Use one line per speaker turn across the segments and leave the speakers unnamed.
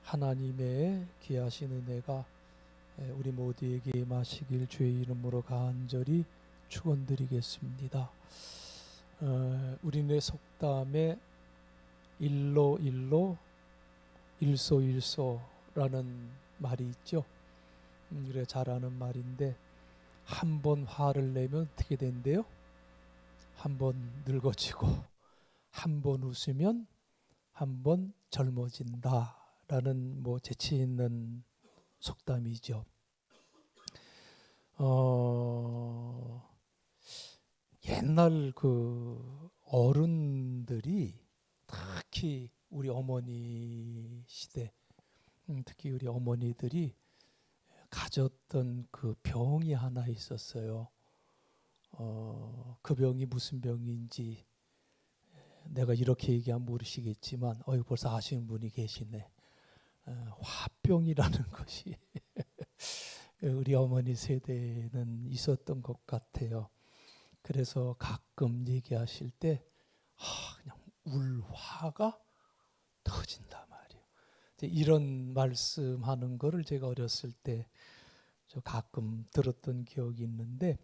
하나님의 귀하신 은혜가 우리 모두에게 임하시길 주의 이름으로 간절히 축원드리겠습니다. 우리네 속담에 일로 일소라는 말이 있죠. 그래 잘 아는 말인데 한 번 화를 내면 어떻게 된대요? 한 번 늙어지고 한 번 웃으면 한 번 젊어진다 라는 재치 있는 속담이죠. 옛날 그 어른들이 특히 우리 어머니 시대, 특히 우리 어머니들이 가졌던 그 병이 하나 있었어요. 그 병이 무슨 병인지 내가 이렇게 얘기하면 모르시겠지만 벌써 아시는 분이 계시네. 화병이라는 것이 우리 어머니 세대에는 있었던 것 같아요. 그래서 가끔 얘기하실 때 그냥 울화가 터진다 말이에요. 이런 말씀하는 거를 제가 어렸을 때 저 가끔 들었던 기억이 있는데,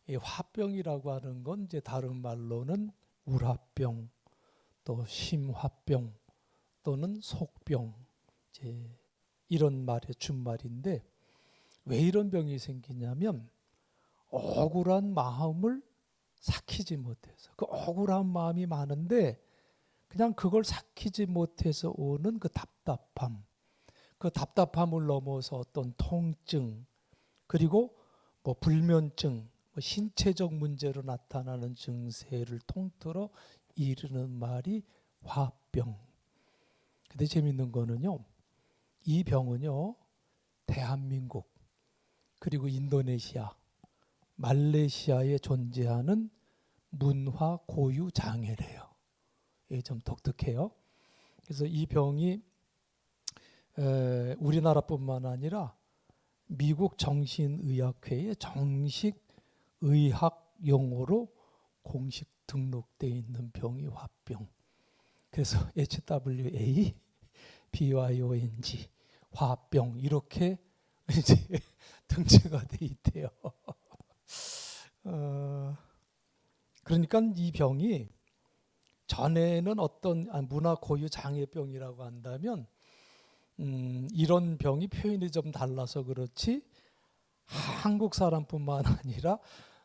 이 화병이라고 하는 건 이제 다른 말로는 울화병, 또 심화병 또는 속병, 이제 이런 말의 준말인데, 왜 이런 병이 생기냐면 억울한 마음을 삭히지 못해서, 그 억울한 마음이 많은데 그냥 그걸 삭히지 못해서 오는 그 답답함, 그 답답함을 넘어서 어떤 통증, 그리고 불면증, 신체적 문제로 나타나는 증세를 통틀어 이르는 말이 화병. 근데 재밌는 거는요, 이 병은요 대한민국 그리고 인도네시아, 말레이시아에 존재하는 문화 고유 장애래요. 이게 좀 독특해요. 그래서 이 병이 우리나라뿐만 아니라 미국 정신의학회의 정식 의학 용어로 공식 등록되어 있는 병이 화병. 그래서 HWA, BYONG, 화병 이렇게 이제 등재가 돼 있대요. 그러니까 이 병이 전에는 어떤 문화 고유 장애병이라고 한다면 이런 병이 표현이 좀 달라서 그렇지 한국 사람뿐만 아니라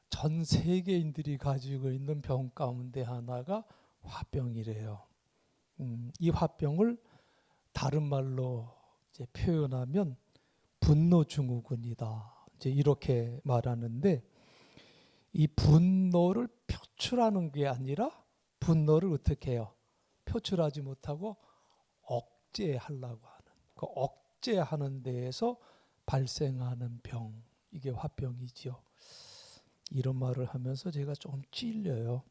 전 세계인들이 가지고 있는 병 가운데 하나가 화병이래요. 이 화병을 다른 말로 이제 표현하면 분노 증후군이다. 이제 이렇게 말하는데, 이 분노를 표출하는 게 아니라 분노를 어떻게 해요? 표출하지 못하고 억제하려고 하는, 그 억제하는 데에서 발생하는 병, 이게 화병이죠. 이런 말을 하면서 제가 좀 찔려요.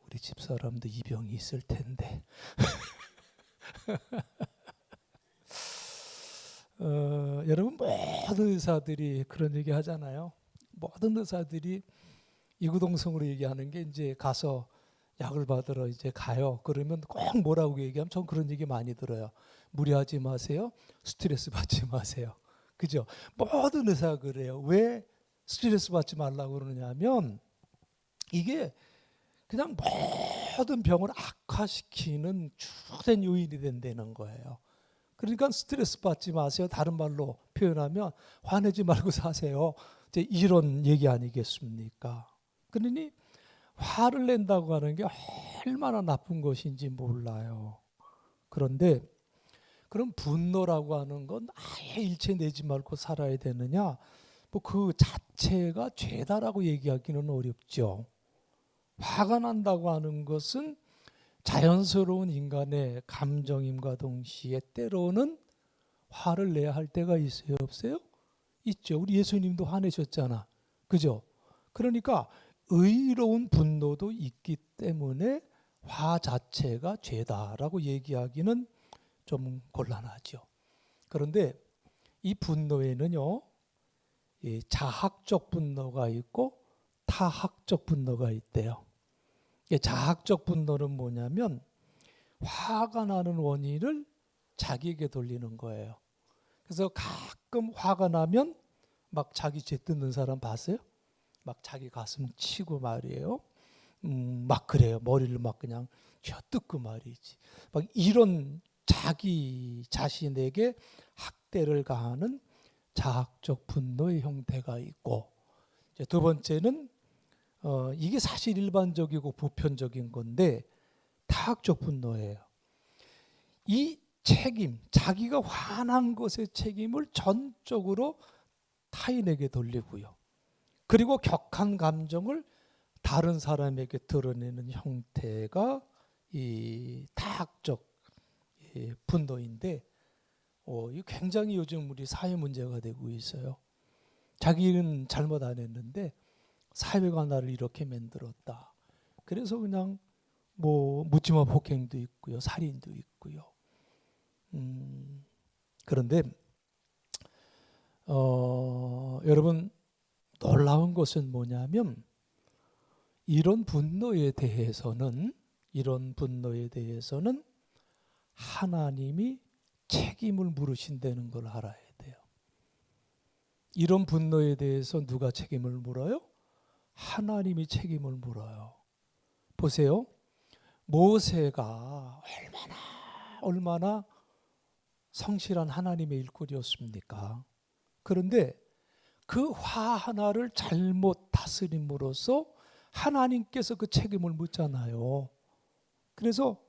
우리 집사람도 이 병이 있을 텐데. 여러분, 모든 의사들이 그런 얘기 하잖아요. 모든 의사들이 이구동성으로 얘기하는 게, 이제 가서 약을 받으러 이제 가요. 그러면 꼭 뭐라고 얘기하면 전 그런 얘기 많이 들어요. 무리하지 마세요. 스트레스 받지 마세요. 그죠? 모든 의사가 그래요. 왜 스트레스 받지 말라고 그러냐면 이게 그냥 모든 병을 악화시키는 주된 요인이 된다는 거예요. 그러니까 스트레스 받지 마세요. 다른 말로 표현하면 화내지 말고 사세요. 이제 이런 얘기 아니겠습니까? 그러니 화를 낸다고 하는 게 얼마나 나쁜 것인지 몰라요. 그런데 그럼 분노라고 하는 건 아예 일체 내지 말고 살아야 되느냐? 그 자체가 죄다라고 얘기하기는 어렵죠. 화가 난다고 하는 것은 자연스러운 인간의 감정임과 동시에 때로는 화를 내야 할 때가 있어요, 없어요? 있죠. 우리 예수님도 화내셨잖아. 그죠? 그러니까 의로운 분노도 있기 때문에 화 자체가 죄다라고 얘기하기는 좀 곤란하죠. 그런데 이 분노에는요, 이 자학적 분노가 있고 타학적 분노가 있대요. 자학적 분노는 뭐냐면 화가 나는 원인을 자기에게 돌리는 거예요. 그래서 가끔 화가 나면 막 자기 죄 뜯는 사람 봤어요? 막 자기 가슴 치고 말이에요. 막 그래요. 머리를 막 그냥 쥐어뜯고 말이지. 막 이런 자기 자신에게 학대를 가하는 자학적 분노의 형태가 있고, 이제 두 번째는 이게 사실 일반적이고 보편적인 건데 타학적 분노예요. 이 책임, 자기가 화난 것의 책임을 전적으로 타인에게 돌리고요. 그리고 격한 감정을 다른 사람에게 드러내는 형태가 이 타학적 분노인데, 이 굉장히 요즘 우리 사회 문제가 되고 있어요. 자기는 잘못 안 했는데 사회가 나를 이렇게 만들었다. 그래서 그냥 뭐 묻지마 폭행도 있고요, 살인도 있고요. 그런데 여러분, 놀라운 것은 뭐냐면 이런 분노에 대해서는 하나님이 책임을 물으신다는 걸 알아야 돼요. 이런 분노에 대해서 누가 책임을 물어요? 하나님이 책임을 물어요. 보세요. 모세가 얼마나 성실한 하나님의 일꾼이었습니까? 그런데 그 화 하나를 잘못 다스림으로써 하나님께서 그 책임을 묻잖아요. 그래서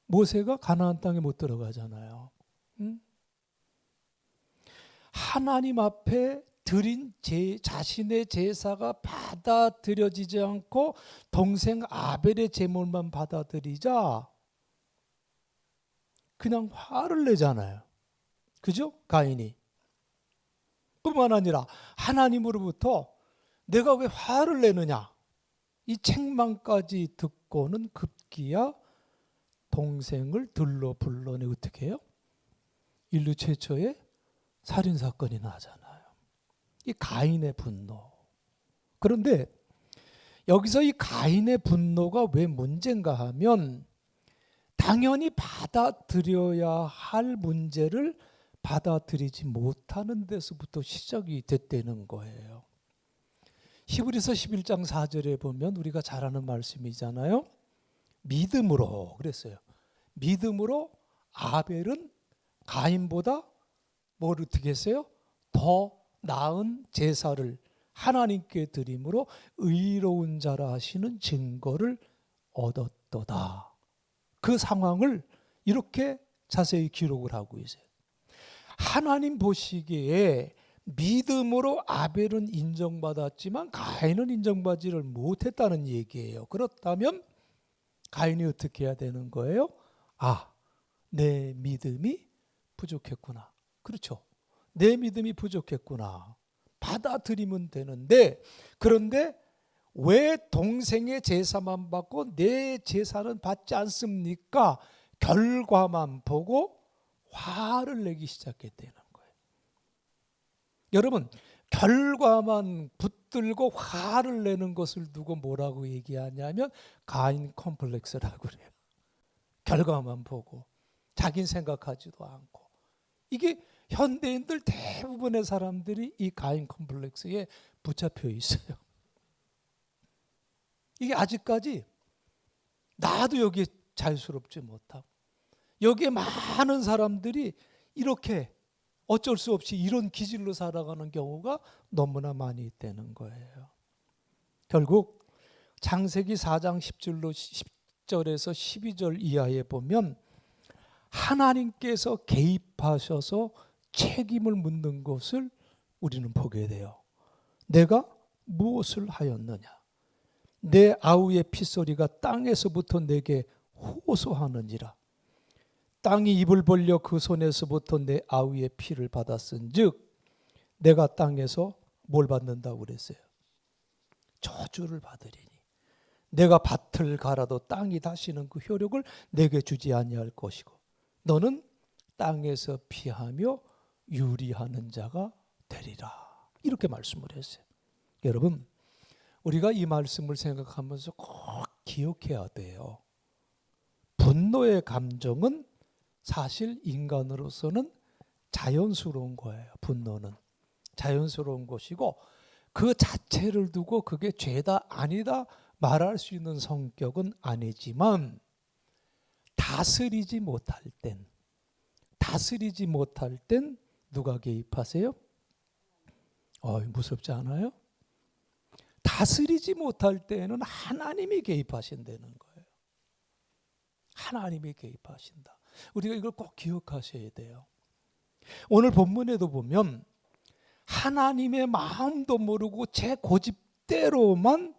모세가 가나안 땅에 못 들어가잖아요. 하나님 앞에 드린 자신의 제사가 받아들여지지 않고 동생 아벨의 제물만 받아들이자 그냥 화를 내잖아요. 그죠? 가인이. 뿐만 아니라 하나님으로부터 내가 왜 화를 내느냐, 이 책망까지 듣고는 급기야 동생을 들러 불러내 어떻게 해요? 인류 최초의 살인사건이 나잖아요. 이 가인의 분노. 그런데 여기서 이 가인의 분노가 왜 문제인가 하면 당연히 받아들여야 할 문제를 받아들이지 못하는 데서부터 시작이 됐다는 거예요. 히브리서 11장 4절에 보면 우리가 잘 아는 말씀이잖아요. 믿음으로 그랬어요. 믿음으로 아벨은 가인보다 뭘 어떻게 했어요? 더 나은 제사를 하나님께 드림으로 의로운 자라 하시는 증거를 얻었도다. 그 상황을 이렇게 자세히 기록을 하고 있어요. 하나님 보시기에 믿음으로 아벨은 인정받았지만 가인은 인정받지를 못했다는 얘기예요. 그렇다면 가인이 어떻게 해야 되는 거예요? 내 믿음이 부족했구나. 그렇죠. 내 믿음이 부족했구나. 받아들이면 되는데, 그런데 왜 동생의 제사만 받고 내 제사는 받지 않습니까? 결과만 보고 화를 내기 시작했다는 거예요. 여러분, 결과만 붙들고 화를 내는 것을 두고 뭐라고 얘기하냐면 가인 컴플렉스라고 그래요. 결과만 보고 자긴 생각하지도 않고. 이게 현대인들 대부분의 사람들이 이 가인 컴플렉스에 붙잡혀 있어요. 이게 아직까지 나도 여기에 자유스럽지 못하고, 여기에 많은 사람들이 이렇게 어쩔 수 없이 이런 기질로 살아가는 경우가 너무나 많이 있다는 거예요. 결국 창세기 4장 10절에서 12절 이하에 보면 하나님께서 개입하셔서 책임을 묻는 것을 우리는 보게 돼요. 내가 무엇을 하였느냐? 내 아우의 피소리가 땅에서부터 내게 호소하느니라. 땅이 입을 벌려 그 손에서부터 내 아우의 피를 받았은즉 내가 땅에서 뭘 받는다고 그랬어요? 저주를 받으리니 내가 밭을 갈아도 땅이 다시는 그 효력을 내게 주지 아니할 것이고 너는 땅에서 피하며 유리하는 자가 되리라. 이렇게 말씀을 했어요. 여러분, 우리가 이 말씀을 생각하면서 꼭 기억해야 돼요. 분노의 감정은 사실 인간으로서는 자연스러운 거예요. 분노는 자연스러운 것이고 그 자체를 두고 그게 죄다 아니다 말할 수 있는 성격은 아니지만 다스리지 못할 땐 누가 개입하세요? 무섭지 않아요? 다스리지 못할 때는 하나님이 개입하신다는 거예요. 하나님이 개입하신다. 우리가 이걸 꼭 기억하셔야 돼요. 오늘 본문에도 보면 하나님의 마음도 모르고 제 고집대로만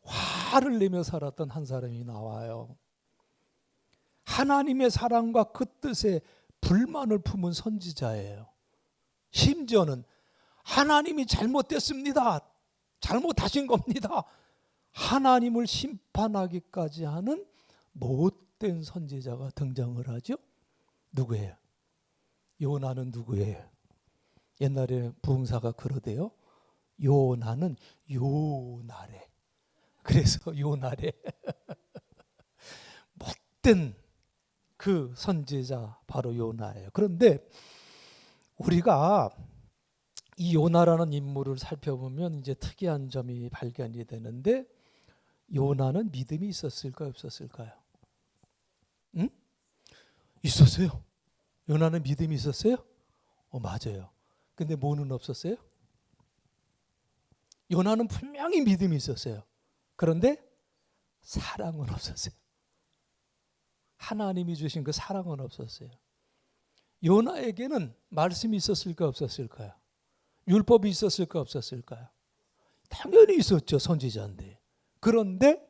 화를 내며 살았던 한 사람이 나와요. 하나님의 사랑과 그 뜻에 불만을 품은 선지자예요. 심지어는 하나님이 잘못됐습니다. 잘못하신 겁니다. 하나님을 심판하기까지 하는 못된 선지자가 등장을 하죠. 누구예요? 요나는 누구예요? 옛날에 부흥사가 그러대요. 요나는 요나래. 그래서 요나래. 못된 그 선지자 바로 요나예요. 그런데 우리가 이 요나라는 인물을 살펴보면 이제 특이한 점이 발견이 되는데 요나는 믿음이 있었을까요? 없었을까요? 응? 있었어요. 요나는 믿음이 있었어요? 맞아요. 근데 뭐는 없었어요? 요나는 분명히 믿음이 있었어요. 그런데 사랑은 없었어요. 하나님이 주신 그 사랑은 없었어요. 요나에게는 말씀이 있었을까 없었을까요? 율법이 있었을까 없었을까요? 당연히 있었죠. 선지자인데. 그런데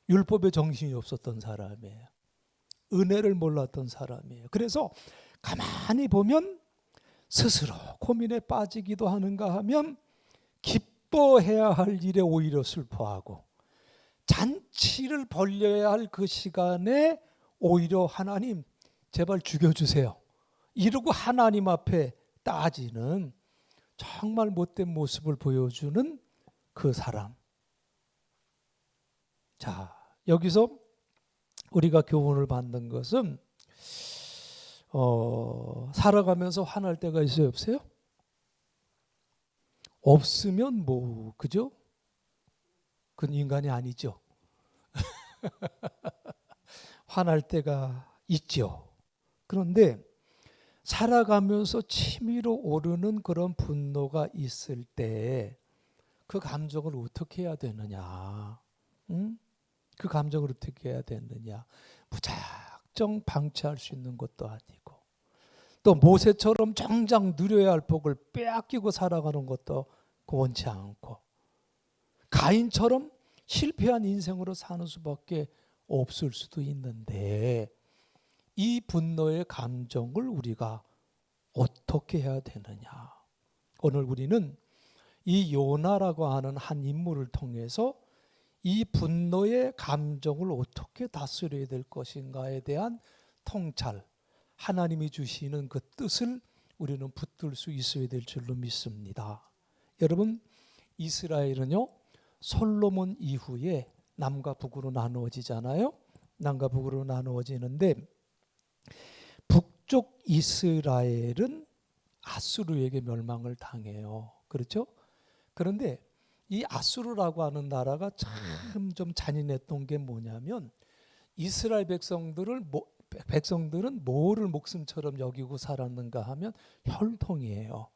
율법에 정신이 없었던 사람이에요. 은혜를 몰랐던 사람이에요. 그래서 가만히 보면 스스로 고민에 빠지기도 하는가 하면 기뻐해야 할 일에 오히려 슬퍼하고 잔치를 벌려야 할 그 시간에 오히려 하나님 제발 죽여주세요. 이러고 하나님 앞에 따지는 정말 못된 모습을 보여주는 그 사람. 자, 여기서 우리가 교훈을 받는 것은 살아가면서 화날 때가 있어요, 없어요? 없으면 뭐 그죠? 그건 인간이 아니죠. 화날 때가 있죠. 그런데 살아가면서 치밀어 오르는 그런 분노가 있을 때 그 감정을 어떻게 해야 되느냐? 응? 그 감정을 어떻게 해야 되느냐? 무작정 방치할 수 있는 것도 아니고 또 모세처럼 정작 누려야 할 복을 빼앗기고 살아가는 것도 원치 않고 가인처럼 실패한 인생으로 사는 수밖에 없을 수도 있는데 이 분노의 감정을 우리가 어떻게 해야 되느냐? 오늘 우리는 이 요나라고 하는 한 인물을 통해서 이 분노의 감정을 어떻게 다스려야 될 것인가에 대한 통찰, 하나님이 주시는 그 뜻을 우리는 붙들 수 있어야 될 줄로 믿습니다. 여러분, 이스라엘은요, 솔로몬 이후에 남과 북으로 나누어지잖아요. 남과 북으로 나누어지는데 북쪽 이스라엘은 아수르에게 멸망을 당해요. 그렇죠? 그런데 이 아수르라고 하는 나라가 참 좀 잔인했던 게 뭐냐면 이스라엘 백성들은 뭐를 목숨처럼 여기고 살았는가 하면 혈통이에요.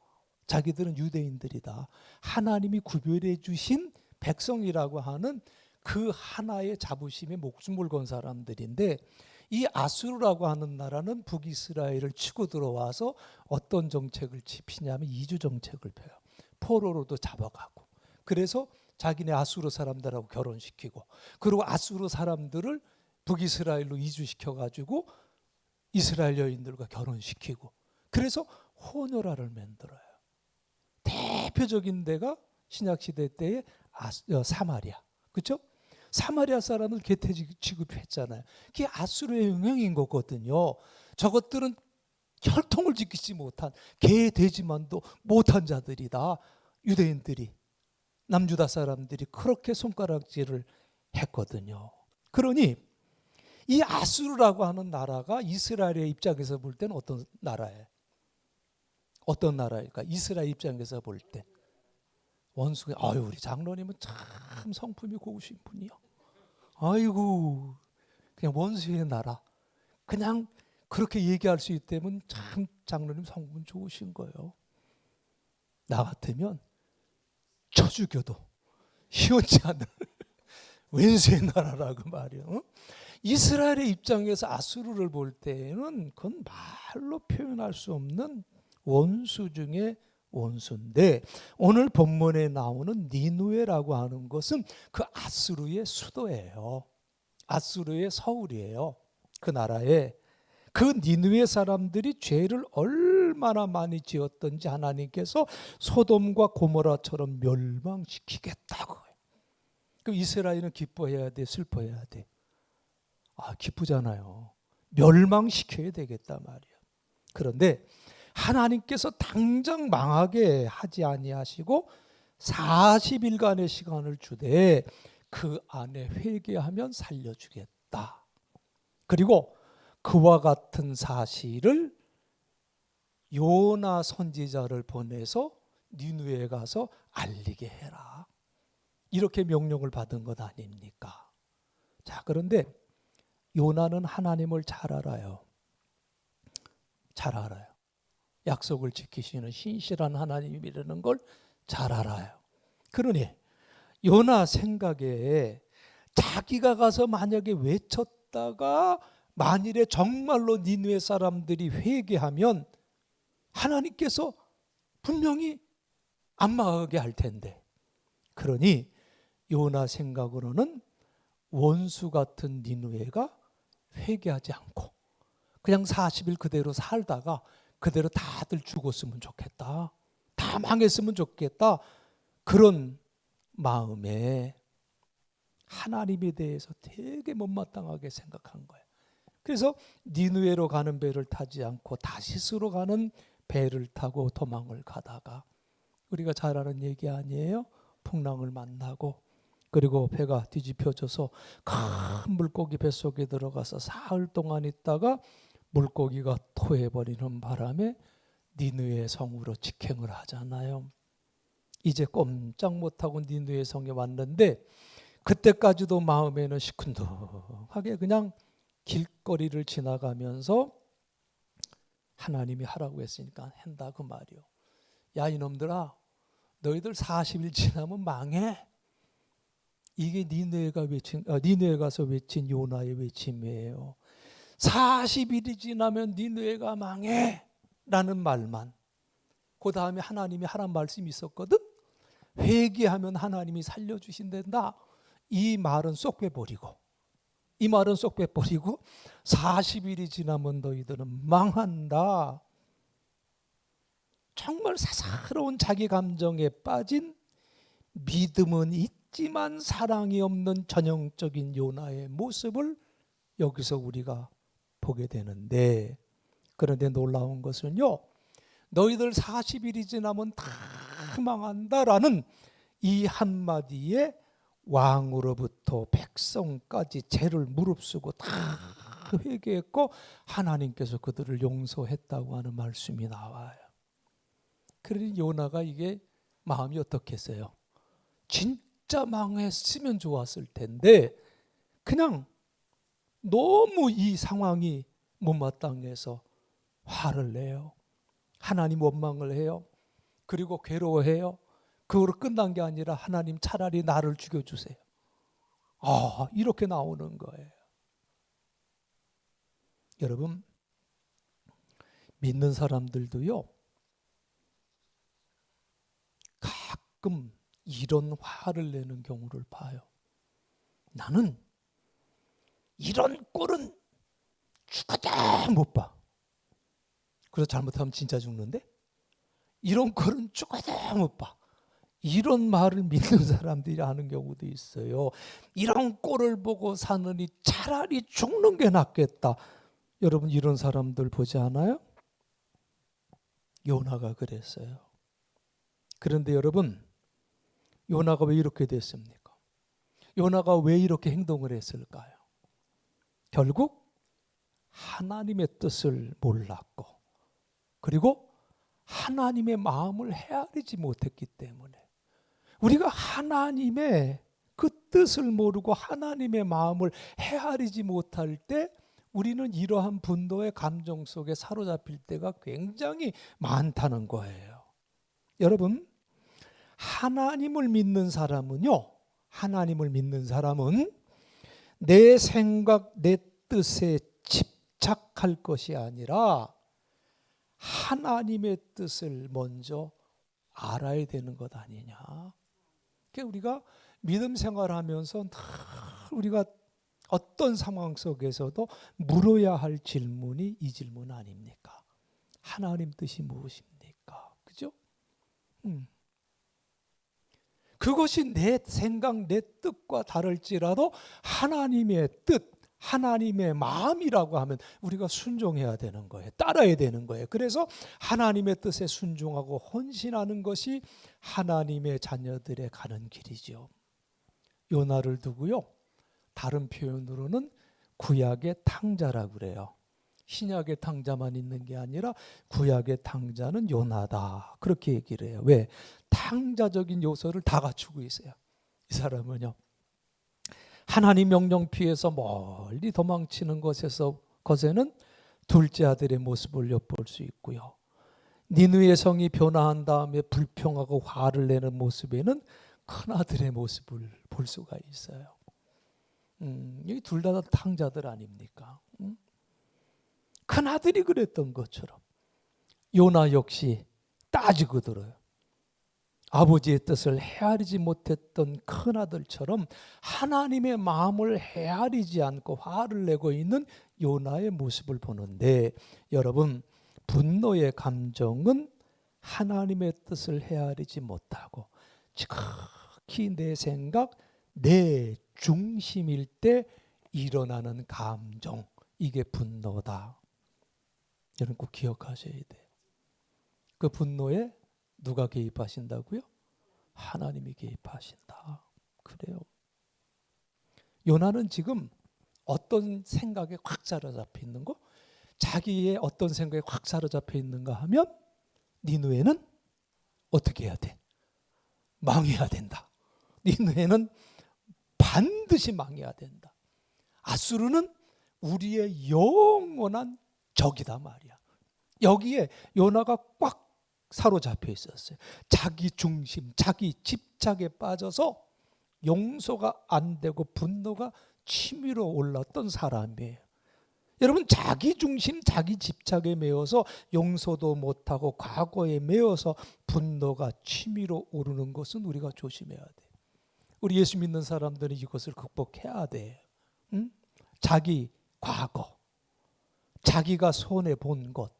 자기들은 유대인들이다. 하나님이 구별해 주신 백성이라고 하는 그 하나의 자부심에 목숨을 건 사람들인데 이 아수르라고 하는 나라는 북이스라엘을 치고 들어와서 어떤 정책을 피냐면 이주 정책을 펴요. 포로로도 잡아가고 그래서 자기네 아수르 사람들하고 결혼시키고 그리고 아수르 사람들을 북이스라엘로 이주시켜가지고 이스라엘 여인들과 결혼시키고 그래서 혼혈아를 만들어요. 대표적인 데가 신약시대 때의 사마리아. 그렇죠? 사마리아 사람을 개태 취급했잖아요. 그게 아수르의 영향인 거거든요. 저것들은 혈통을 지키지 못한 개돼지만도 못한 자들이다. 유대인들이 남유다 사람들이 그렇게 손가락질을 했거든요. 그러니 이 아수르라고 하는 나라가 이스라엘의 입장에서 볼 때는 어떤 나라예요? 어떤 나라일까? 이스라엘 입장에서 볼 때. 원수가, 아유, 우리 장로님은 참 성품이 고우신 분이요. 아이고, 그냥 원수의 나라. 그냥 그렇게 얘기할 수 있다면 참 장로님 성분 좋으신 거예요. 나 같으면 쳐 죽여도 희원치 않는 왼수의 나라라고 말이에요. 응? 이스라엘의 입장에서 아수르를 볼 때는 그건 말로 표현할 수 없는 원수 중에 원수인데, 오늘 본문에 나오는 니누에라고 하는 것은 그 아수르의 수도예요. 아수르의 서울이에요. 그 나라에. 그 니누에 사람들이 죄를 얼마나 많이 지었던지 하나님께서 소돔과 고모라처럼 멸망시키겠다고. 그럼 이스라엘은 기뻐해야 돼, 슬퍼해야 돼? 아, 기쁘잖아요. 멸망시켜야 되겠다 말이야. 그런데 하나님께서 당장 망하게 하지 아니하시고 40일간의 시간을 주되 그 안에 회개하면 살려주겠다. 그리고 그와 같은 사실을 요나 선지자를 보내서 니누에 가서 알리게 해라. 이렇게 명령을 받은 것 아닙니까? 자, 그런데 요나는 하나님을 잘 알아요. 잘 알아요. 약속을 지키시는 신실한 하나님이라는 걸 잘 알아요. 그러니 요나 생각에 자기가 가서 만약에 외쳤다가 만일에 정말로 니느웨 사람들이 회개하면 하나님께서 분명히 안 망하게 할 텐데, 그러니 요나 생각으로는 원수 같은 니느웨가 회개하지 않고 그냥 40일 그대로 살다가 그대로 다들 죽었으면 좋겠다, 다 망했으면 좋겠다, 그런 마음에 하나님에 대해서 되게 못마땅하게 생각한 거예요. 그래서 니느웨로 가는 배를 타지 않고 다시스로 가는 배를 타고 도망을 가다가, 우리가 잘 아는 얘기 아니에요? 풍랑을 만나고 그리고 배가 뒤집혀져서 큰 물고기 뱃속에 들어가서 사흘 동안 있다가 물고기가 토해버리는 바람에 니느웨 성으로 직행을 하잖아요. 이제 꼼짝 못하고 니느웨 성에 왔는데 그때까지도 마음에는 시큰둥하게 그냥 길거리를 지나가면서 하나님이 하라고 했으니까 한다 그 말이요. 야, 이놈들아, 너희들 40일 지나면 망해. 이게 니느웨 가서 외친 요나의 외침이에요. 40일이 지나면 니느웨가 망해 라는 말만. 그 다음에 하나님이 하란 말씀이 있었거든. 회개하면 하나님이 살려주신단다. 이 말은 쏙 빼버리고 40일이 지나면 너희들은 망한다. 정말 사사로운 자기 감정에 빠진, 믿음은 있지만 사랑이 없는 전형적인 요나의 모습을 여기서 우리가 보게 되는데, 그런데 놀라운 것은요, 너희들 40일이 지나면 다 망한다라는 이 한마디에 왕으로부터 백성까지 죄를 무릅쓰고 다 회개했고 하나님께서 그들을 용서했다고 하는 말씀이 나와요. 그러니 요나가 이게 마음이 어떻겠어요? 진짜 망했으면 좋았을 텐데 그냥 너무 이 상황이 못마땅해서 화를 내요. 하나님 원망을 해요. 그리고 괴로워해요. 그거로 끝난 게 아니라 하나님 차라리 나를 죽여주세요. 아, 이렇게 나오는 거예요. 여러분, 믿는 사람들도요, 가끔 이런 화를 내는 경우를 봐요. 나는 이런 꼴은 죽어도 못 봐. 그래서 잘못하면 진짜 죽는데? 이런 꼴은 죽어도 못 봐. 이런 말을 믿는 사람들이 하는 경우도 있어요. 이런 꼴을 보고 사느니 차라리 죽는 게 낫겠다. 여러분, 이런 사람들 보지 않아요? 요나가 그랬어요. 그런데 여러분, 요나가 왜 이렇게 됐습니까? 요나가 왜 이렇게 행동을 했을까요? 결국 하나님의 뜻을 몰랐고 그리고 하나님의 마음을 헤아리지 못했기 때문에 우리가 하나님의 그 뜻을 모르고 하나님의 마음을 헤아리지 못할 때 우리는 이러한 분노의 감정 속에 사로잡힐 때가 굉장히 많다는 거예요. 여러분, 하나님을 믿는 사람은요, 하나님을 믿는 사람은 내 생각, 내 뜻에 집착할 것이 아니라 하나님의 뜻을 먼저 알아야 되는 것 아니냐. 그러니까 우리가 믿음 생활하면서 우리가 어떤 상황 속에서도 물어야 할 질문이 이 질문 아닙니까? 하나님 뜻이 무엇입니까? 그죠? 그것이 내 생각, 내 뜻과 다를지라도 하나님의 뜻, 하나님의 마음이라고 하면 우리가 순종해야 되는 거예요. 따라야 되는 거예요. 그래서 하나님의 뜻에 순종하고 헌신하는 것이 하나님의 자녀들의 가는 길이죠. 요나를 두고요. 다른 표현으로는 구약의 탕자라고 그래요. 신약의 탕자만 있는 게 아니라 구약의 탕자는 요나다. 그렇게 얘기를 해요. 왜? 탕자적인 요소를 다 갖추고 있어요. 이 사람은요. 하나님 명령 피해서 멀리 도망치는 것에는 둘째 아들의 모습을 엿볼 수 있고요. 니느웨 성이 변화한 다음에 불평하고 화를 내는 모습에는 큰 아들의 모습을 볼 수가 있어요. 이 둘 다 탕자들 아닙니까? 큰 아들이 그랬던 것처럼 요나 역시 따지고 들어요. 아버지의 뜻을 헤아리지 못했던 큰 아들처럼 하나님의 마음을 헤아리지 않고 화를 내고 있는 요나의 모습을 보는데, 여러분, 분노의 감정은 하나님의 뜻을 헤아리지 못하고 지극히 내 생각, 내 중심일 때 일어나는 감정, 이게 분노다. 여러분 꼭 기억하셔야 돼요. 그 분노에 누가 개입하신다고요? 하나님이 개입하신다. 그래요. 요나는 지금 어떤 생각에 확 사로잡혀 있는 거? 자기의 어떤 생각에 확 사로잡혀 있는가 하면 니느웨는 어떻게 해야 돼? 망해야 된다. 니느웨는 반드시 망해야 된다. 아수르는 우리의 영원한 적이다 말이야. 여기에 요나가 꽉 사로잡혀 있었어요. 자기 중심, 자기 집착에 빠져서 용서가 안 되고 분노가 치밀어 올랐던 사람이에요. 여러분, 자기 중심, 자기 집착에 매여서 용서도 못하고 과거에 매여서 분노가 치밀어 오르는 것은 우리가 조심해야 돼요. 우리 예수 믿는 사람들은 이것을 극복해야 돼요. 응? 자기 과거, 자기가 손해본 것,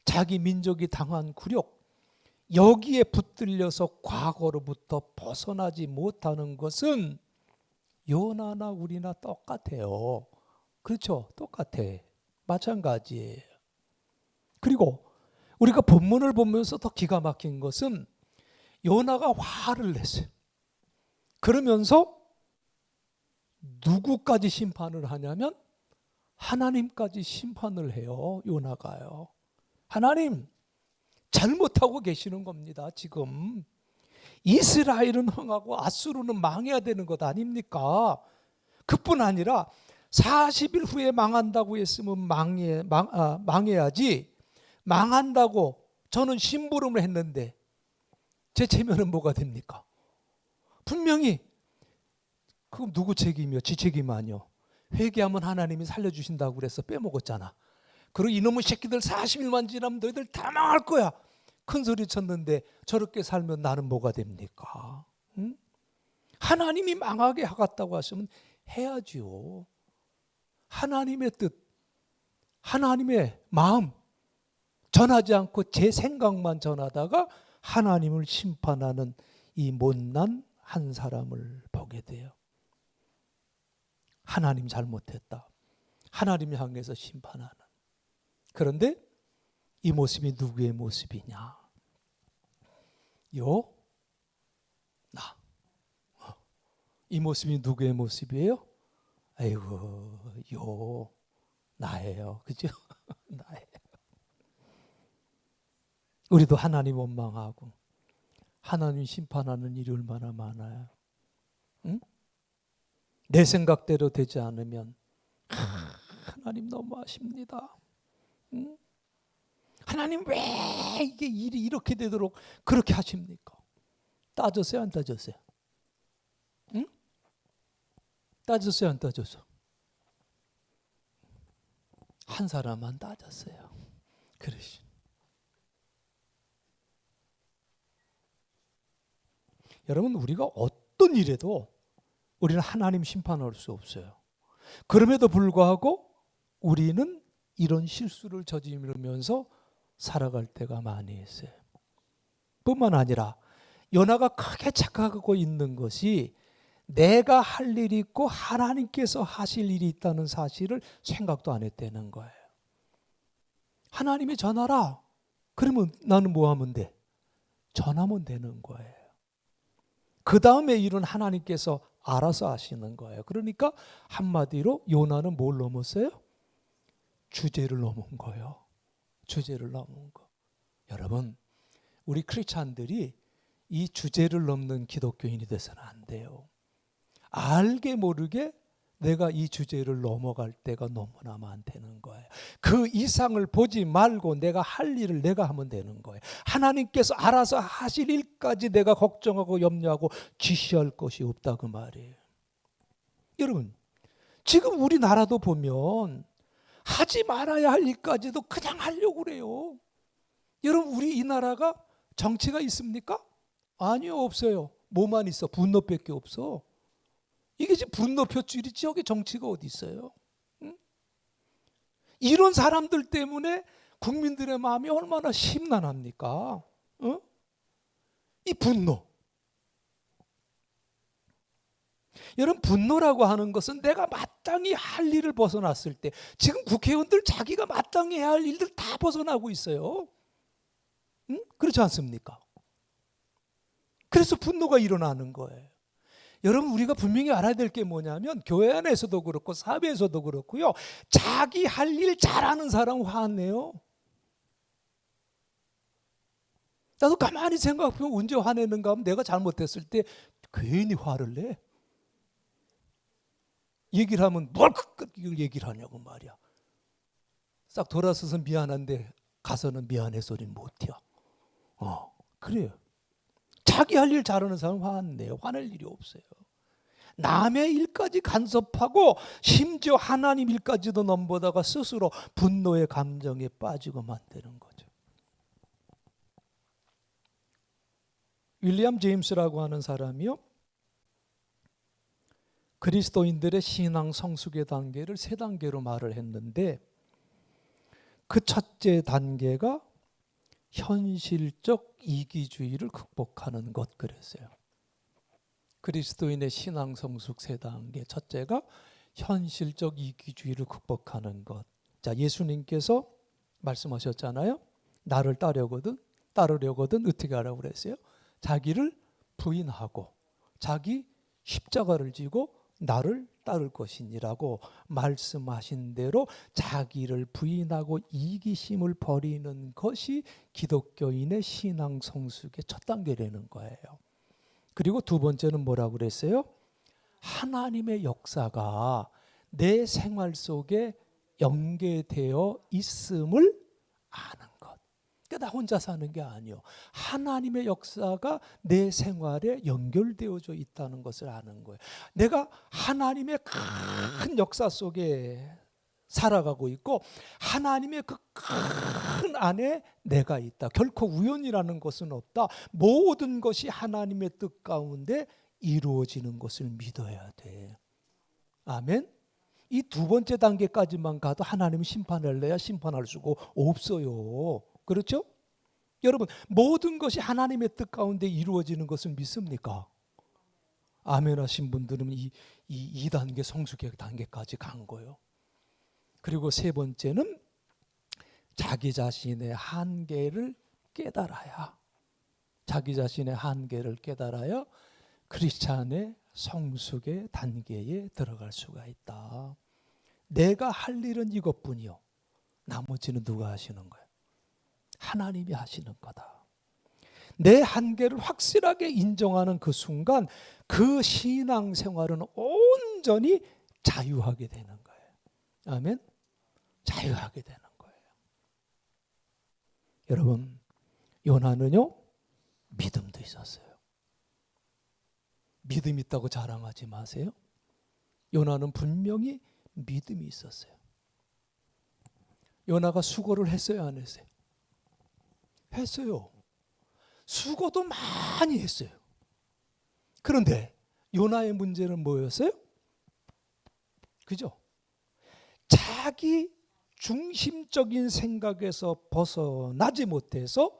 자기 민족이 당한 굴욕, 여기에 붙들려서 과거로부터 벗어나지 못하는 것은 요나나 우리나 똑같아요. 그렇죠? 똑같아. 마찬가지예요. 그리고 우리가 본문을 보면서 더 기가 막힌 것은 요나가 화를 냈어요. 그러면서 누구까지 심판을 하냐면 하나님까지 심판을 해요. 요나가요. 하나님, 잘못하고 계시는 겁니다. 지금 이스라엘은 흥하고 아수르는 망해야 되는 것 아닙니까? 그뿐 아니라 40일 후에 망한다고 했으면 망해야지. 망한다고 저는 심부름을 했는데 제 체면은 뭐가 됩니까? 분명히 그럼 누구 책임이요? 지 책임 아니요. 회개하면 하나님이 살려주신다고 그래서 빼먹었잖아. 그리고 이놈의 새끼들 40일만 지나면 너희들 다 망할 거야. 큰 소리 쳤는데 저렇게 살면 나는 뭐가 됩니까? 응? 하나님이 망하게 하겠다고 하시면 해야지요. 하나님의 뜻, 하나님의 마음 전하지 않고 제 생각만 전하다가 하나님을 심판하는 이 못난 한 사람을 보게 돼요. 하나님 잘못했다. 하나님 향해서 심판하는. 그런데 이 모습이 누구의 모습이냐? 나. 이 모습이 누구의 모습이에요? 아이고, 나예요. 그죠? 나예요. 우리도 하나님 원망하고 하나님 심판하는 일이 얼마나 많아요. 응? 내 생각대로 되지 않으면 하나님 너무하십니다. 응? 하나님 왜 이게 일이 이렇게 되도록 그렇게 하십니까? 따졌어요, 안 따졌어요? 응? 따졌어요, 안 따졌어? 한 사람만 따졌어요. 그러시. 여러분, 우리가 어떤 일에도 우리는 하나님 심판할 수 없어요. 그럼에도 불구하고 우리는 이런 실수를 저지르면서 살아갈 때가 많이 있어요. 뿐만 아니라 요나가 크게 착각하고 있는 것이 내가 할 일이 있고 하나님께서 하실 일이 있다는 사실을 생각도 안 했다는 거예요. 하나님이 전하라. 그러면 나는 뭐 하면 돼? 전하면 되는 거예요. 그 다음에 일은 하나님께서 알아서 하시는 거예요. 그러니까 한마디로 요나는 뭘 넘었어요? 주제를 넘은 거예요. 주제를 넘은 거. 여러분, 우리 크리스찬들이 이 주제를 넘는 기독교인이 돼서는 안 돼요. 알게 모르게 내가 이 주제를 넘어갈 때가 너무나 많다는 거예요. 그 이상을 보지 말고 내가 할 일을 내가 하면 되는 거예요. 하나님께서 알아서 하실 일까지 내가 걱정하고 염려하고 지시할 것이 없다 그 말이에요. 여러분, 지금 우리나라도 보면 하지 말아야 할 일까지도 그냥 하려고 그래요. 여러분, 우리 이 나라가 정치가 있습니까? 아니요, 없어요. 뭐만 있어? 분노밖에 없어. 이게 지금 분노 표출이지 여기 정치가 어디 있어요? 응? 이런 사람들 때문에 국민들의 마음이 얼마나 심란합니까? 어? 이 분노. 여러분, 분노라고 하는 것은 내가 마땅히 할 일을 벗어났을 때, 지금 국회의원들 자기가 마땅히 해야 할 일들 다 벗어나고 있어요. 응? 그렇지 않습니까? 그래서 분노가 일어나는 거예요. 여러분, 우리가 분명히 알아야 될 게 뭐냐면 교회 안에서도 그렇고 사회에서도 그렇고요. 자기 할 일 잘하는 사람 화내요. 나도 가만히 생각해보면 언제 화내는가 하면 내가 잘못했을 때 괜히 화를 내. 얘기를 하면 뭘 이걸 얘기를 하냐고 말이야. 싹 돌아서서 미안한데 가서는 미안해 소리는 못해요. 그래요. 자기 할 일 잘하는 사람 화내요. 화낼 일이 없어요. 남의 일까지 간섭하고 심지어 하나님 일까지도 넘보다가 스스로 분노의 감정에 빠지고 만드는 거죠. 윌리엄 제임스라고 하는 사람이요, 그리스도인들의 신앙 성숙의 단계를 세 단계로 말을 했는데 그 첫째 단계가 현실적 이기주의를 극복하는 것 그랬어요. 그리스도인의 신앙 성숙 세 단계, 첫째가 현실적 이기주의를 극복하는 것. 자, 예수님께서 말씀하셨잖아요. 나를 따르려거든 어떻게 하라고 그랬어요? 자기를 부인하고 자기 십자가를 지고 나를 따를 것이니라고 말씀하신 대로 자기를 부인하고 이기심을 버리는 것이 기독교인의 신앙 성숙의 첫 단계라는 거예요. 그리고 두 번째는 뭐라고 그랬어요? 하나님의 역사가 내 생활 속에 연계되어 있음을 아는 것. 그러니까 나 혼자 사는 게 아니요. 하나님의 역사가 내 생활에 연결되어져 있다는 것을 아는 거예요. 내가 하나님의 큰 역사 속에 살아가고 있고 하나님의 그 큰 안에 내가 있다. 결코 우연이라는 것은 없다. 모든 것이 하나님의 뜻 가운데 이루어지는 것을 믿어야 돼. 아멘. 이 두 번째 단계까지만 가도 하나님이 심판할래야 심판할 수가 없어요. 그렇죠? 여러분, 모든 것이 하나님의 뜻 가운데 이루어지는 것을 믿습니까? 아멘 하신 분들은 이 2단계 성숙의 단계까지 간 거예요. 그리고 세 번째는 자기 자신의 한계를 깨달아야, 자기 자신의 한계를 깨달아야 크리스찬의 성숙의 단계에 들어갈 수가 있다. 내가 할 일은 이것뿐이요. 나머지는 누가 하시는 거예요? 하나님이 하시는 거다. 내 한계를 확실하게 인정하는 그 순간 그 신앙생활은 온전히 자유하게 되는 거예요. 아멘? 자유하게 되는 거예요. 여러분, 요나는요, 믿음도 있었어요. 믿음 있다고 자랑하지 마세요. 요나는 분명히 믿음이 있었어요. 요나가 수고를 했어요, 안 했어요? 했어요. 수고도 많이 했어요. 그런데 요나의 문제는 뭐였어요? 그죠? 자기 중심적인 생각에서 벗어나지 못해서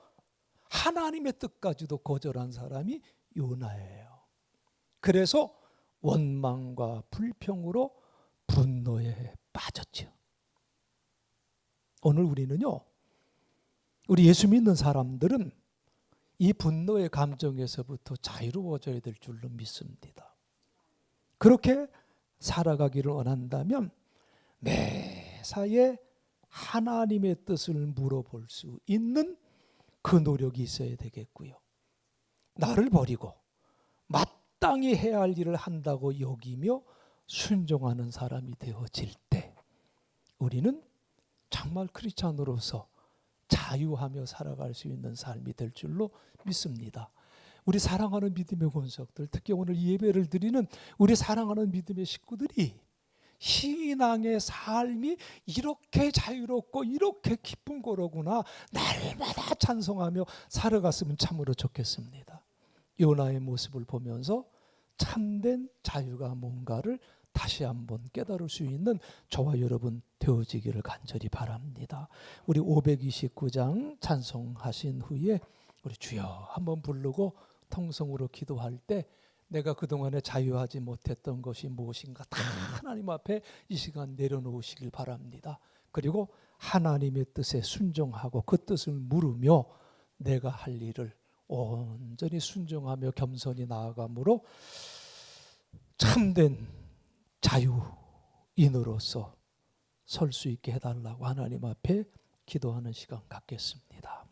하나님의 뜻까지도 거절한 사람이 요나예요. 그래서 원망과 불평으로 분노에 빠졌죠. 오늘 우리는요, 우리 예수 믿는 사람들은 이 분노의 감정에서부터 자유로워져야 될 줄로 믿습니다. 그렇게 살아가기를 원한다면 매사에 하나님의 뜻을 물어볼 수 있는 그 노력이 있어야 되겠고요. 나를 버리고 마땅히 해야 할 일을 한다고 여기며 순종하는 사람이 되어질 때 우리는 정말 크리스찬으로서 자유하며 살아갈 수 있는 삶이 될 줄로 믿습니다. 우리 사랑하는 믿음의 권속들, 특히 오늘 예배를 드리는 우리 사랑하는 믿음의 식구들이 신앙의 삶이 이렇게 자유롭고 이렇게 기쁜 거로구나 날마다 찬송하며 살아갔으면 참으로 좋겠습니다. 요나의 모습을 보면서 참된 자유가 뭔가를 다시 한번 깨달을 수 있는 저와 여러분 되어지기를 간절히 바랍니다. 우리 529장 찬송하신 후에 우리 주여 한번 부르고 통성으로 기도할 때 내가 그동안에 자유하지 못했던 것이 무엇인가 다 하나님 앞에 이 시간 내려놓으시길 바랍니다. 그리고 하나님의 뜻에 순종하고 그 뜻을 물으며 내가 할 일을 온전히 순종하며 겸손히 나아감으로 참된 자유인으로서 설 수 있게 해달라고 하나님 앞에 기도하는 시간 갖겠습니다.